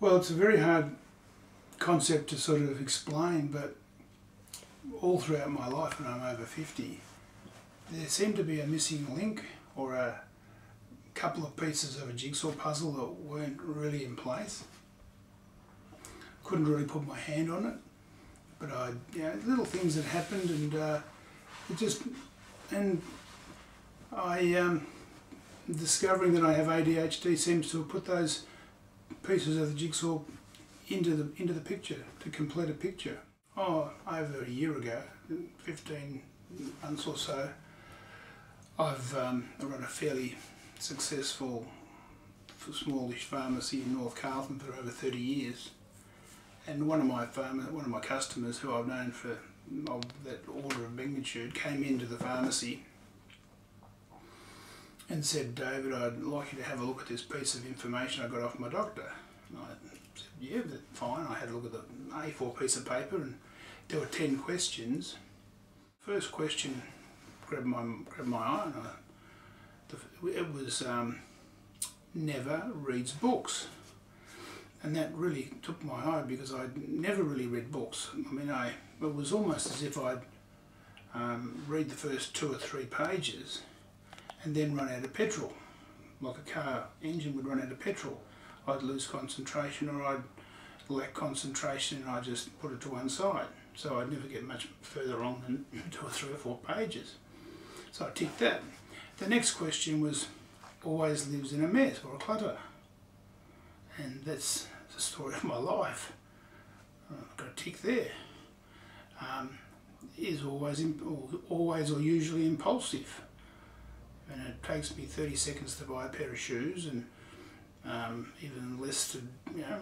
Well, it's a very hard concept to sort of explain, but all throughout my life when I'm over 50, there seemed to be a missing link or a couple of pieces of a jigsaw puzzle that weren't really in place. Couldn't really put my hand on it, but little things that happened, and discovering that I have ADHD seems to have put those pieces of the jigsaw into the picture, to complete a picture. Oh, over a year ago, 15 months or so, I've run a fairly successful smallish pharmacy in North Carlton for over 30 years. And one of my customers, who I've known for of that order of magnitude, came into the pharmacy and said, "David, I'd like you to have a look at this piece of information I got off my doctor." And I said, "Yeah, that's fine." I had a look at the A4 piece of paper, and there were 10 questions. First question grabbed my eye, and it was never reads books. And that really took my eye, because I'd never really read books. I mean, it was almost as if I'd read the first 2 or 3 pages and then run out of petrol, like a car engine would run out of petrol. I'd lose concentration, or I'd lack concentration, and I'd just put it to one side. So I'd never get much further on than 2 or 3 or 4 pages. So I ticked that. The next question was, always lives in a mess or a clutter. And that's the story of my life. I've got a tick there. Is always or usually impulsive. And it takes me 30 seconds to buy a pair of shoes, and even less to,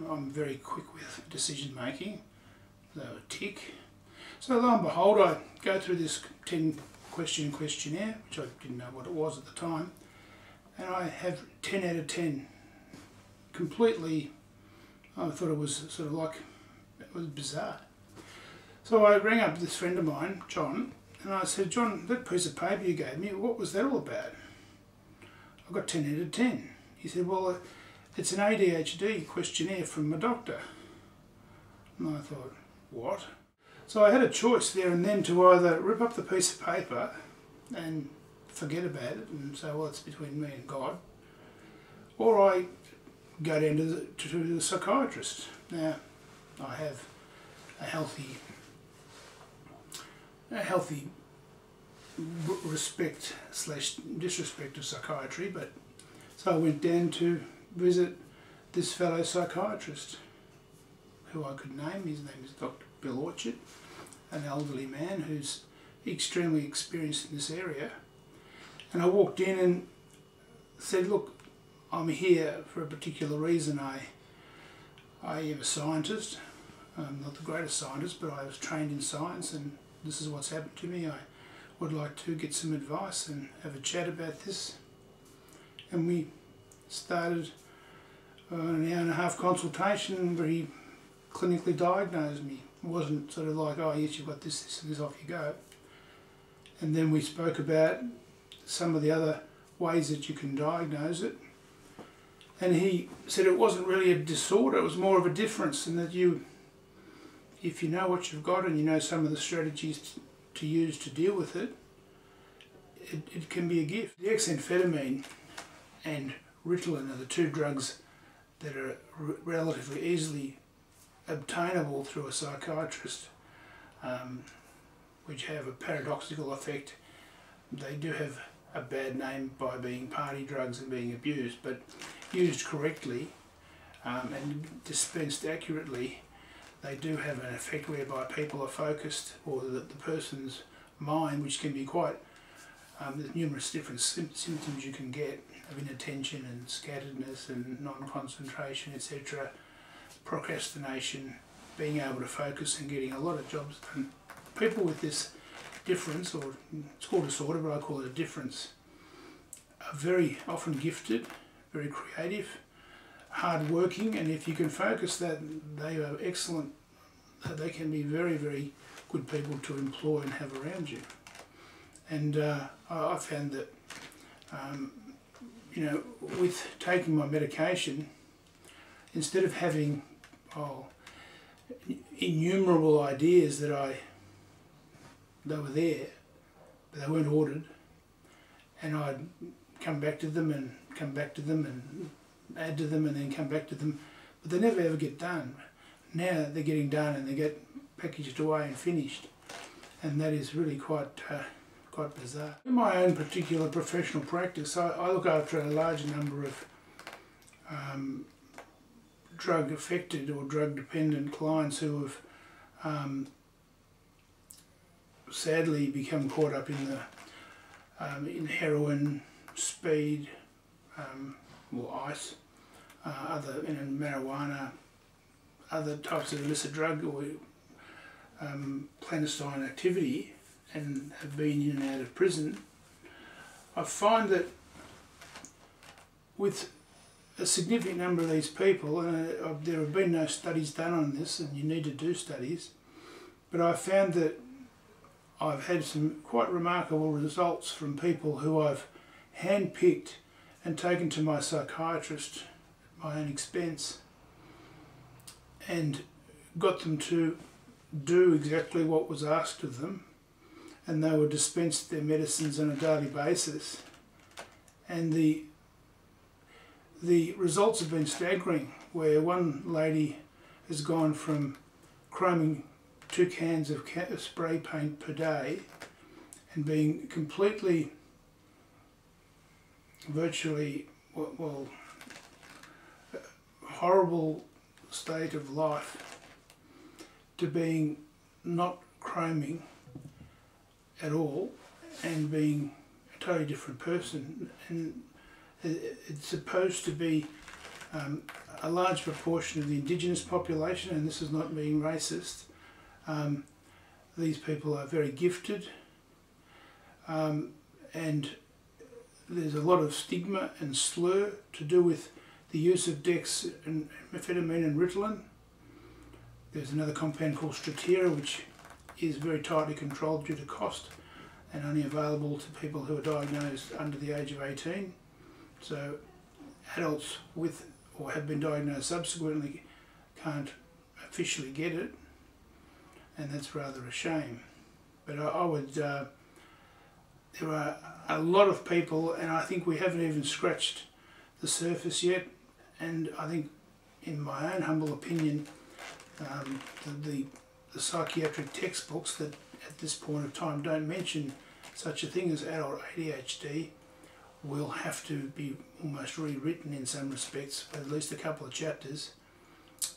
I'm very quick with decision making. So a tick. So lo and behold, I go through this 10 question questionnaire, which I didn't know what it was at the time, and I have 10 out of 10. Completely, I thought it was sort of like, it was bizarre. So I rang up this friend of mine, John, and I said, "John, that piece of paper you gave me, what was that all about? I got 10 out of 10. He said, "Well, it's an ADHD questionnaire from my doctor." And I thought, what? So I had a choice there and then to either rip up the piece of paper and forget about it and say, well, it's between me and God, or I go down to the psychiatrist. Now, I have a healthy respect/disrespect of psychiatry, but so I went down to visit this fellow psychiatrist, who I could name. His name is Dr. Bill Orchard, an elderly man who's extremely experienced in this area. And I walked in and said, "Look, I'm here for a particular reason. I am a scientist. I'm not the greatest scientist, but I was trained in science, and this is what's happened to me. I would like to get some advice and have a chat about this." And we started an hour and a half consultation where he clinically diagnosed me. It wasn't sort of like, "Oh yes, you've got this, this and this, off you go." And then we spoke about some of the other ways that you can diagnose it. And he said it wasn't really a disorder, it was more of a difference, and that if you know what you've got and you know some of the strategies to use to deal with it, it can be a gift. The Amphetamine and Ritalin are the 2 drugs that are relatively easily obtainable through a psychiatrist, which have a paradoxical effect. They do have a bad name by being party drugs and being abused, but used correctly and dispensed accurately, they do have an effect whereby people are focused, or the person's mind, which can be quite, there's numerous different symptoms you can get of inattention and scatteredness and non-concentration, etc., procrastination, being able to focus and getting a lot of jobs done. People with this difference, or it's called disorder, but I call it a difference, are very often gifted, very creative, hard-working, and if you can focus that, they are excellent. They can be very, very good people to employ and have around you. And I found that, with taking my medication, instead of having innumerable ideas they were there, but they weren't ordered, and I'd come back to them and come back to them and add to them and then come back to them, but they never ever get done. Now they're getting done and they get packaged away and finished, and that is really quite bizarre. In my own particular professional practice, I look after a large number of drug affected or drug dependent clients who have sadly become caught up in heroin, speed, or ice, other marijuana, other types of illicit drug or clandestine activity, and have been in and out of prison. I find that with a significant number of these people, and there have been no studies done on this, and you need to do studies, but I found that I've had some quite remarkable results from people who I've handpicked and taken to my psychiatrist at my own expense and got them to do exactly what was asked of them, and they were dispensed their medicines on a daily basis, and the results have been staggering, where one lady has gone from chroming 2 cans of spray paint per day and being completely, virtually, horrible state of life, to being not chroming at all and being a totally different person. And it's supposed to be a large proportion of the indigenous population, and this is not being racist. These people are very gifted, and there's a lot of stigma and slur to do with the use of dex and amphetamine and Ritalin. There's another compound called Stratera, which is very tightly controlled due to cost and only available to people who are diagnosed under the age of 18. So adults with or have been diagnosed subsequently can't officially get it, and that's rather a shame. But I would, there are a lot of people, and I think we haven't even scratched the surface yet, and I think, in my own humble opinion, the psychiatric textbooks that at this point of time don't mention such a thing as adult ADHD will have to be almost rewritten in some respects, for at least a couple of chapters.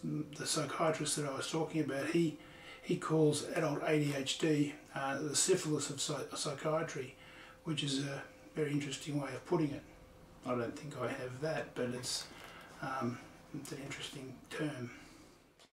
The psychiatrist that I was talking about, he calls adult ADHD the syphilis of psychiatry, which is a very interesting way of putting it. I don't think I have that, but it's an interesting term.